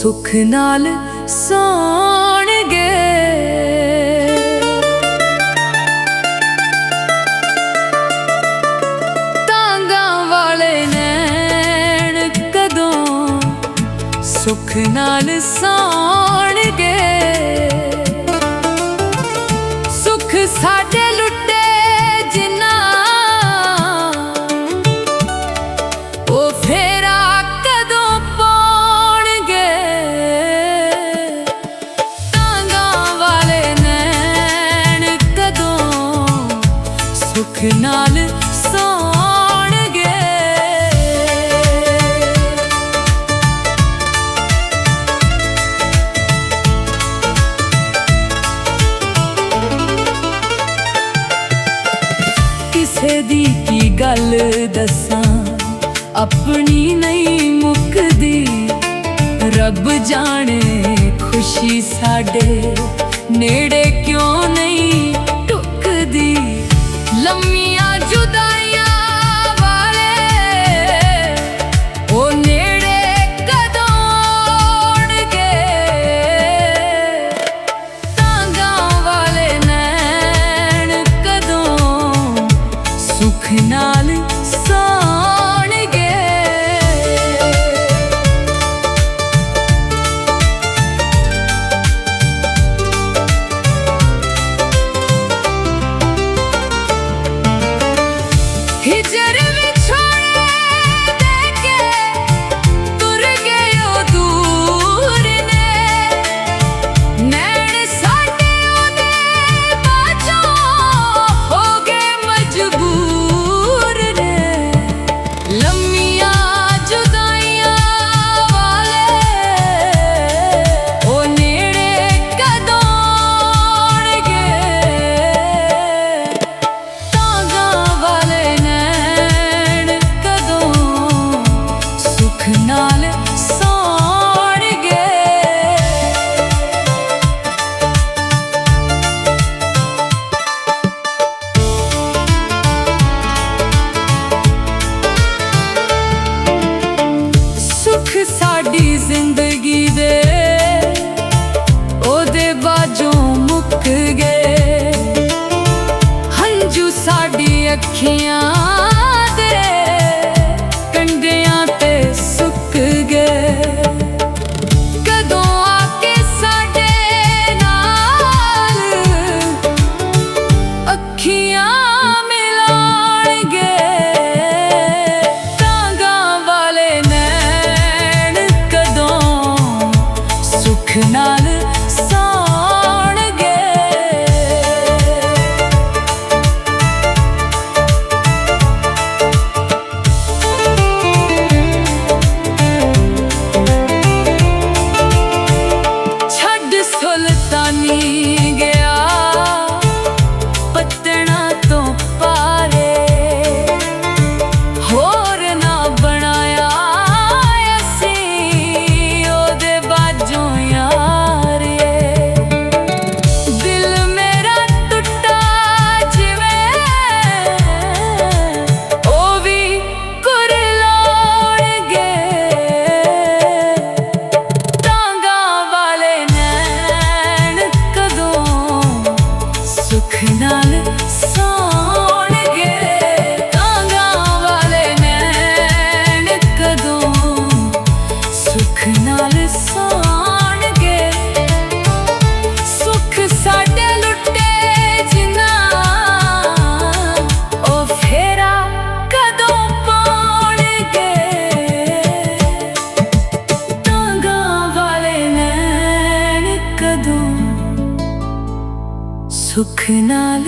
सुख नाल सौणगे। तांगा वाले नैण कदों सुख नाल सौणगे। सुख साडे लुटे जिन्ना ओ फेरा कदों पाउणगे। तांगा वाले नैण कदों सुख नाल सौणगे। किसे दी की गल दसां अपनी नहीं मुकदी। रब जाने खुशी साडे नेड़े क्यों नहीं टुकदी। लम्मियां जुदाइयां वाले ओ नेड़े कदों आउणगे। तांगा वाले नैण कदों सुख नाल सौणगे। हिजर विछोड़े देके तुर गयो दूर ने। नैण साडे ओदे बाझों हो गए मजबूर ने। लम्मियां जुदाइयां वाले ओ नेड़े कदों आउणगे। तांगा वाले नैण कदों सुख नाल सौणगे। सुख साडी जिंदगी दे ओदे बाजों मुक गए। हंजू साडी अखियां दे कंडियां ते सुक गए। कदों आके साडे नाल अखियां मिलाणगे। तांगा वाले नैण कदों सुख नाल सौणगे। छड्ड सुल्तानी गया पत्तना तो पारे। होर ना बनाया असीं ओदे बाजों यार। दिल मेरा टुटा जिवें ओ भी कुरलाउणगे। तांगा वाले नैण कदों सुख नाल सौणगे। तांगा वाले नैण कदों सुख नाल सौणगे। सुख साडे लुटे जिन्ना ओ फेरा कदों पाउणगे। तांगा वाले नैण कदों सुख नाल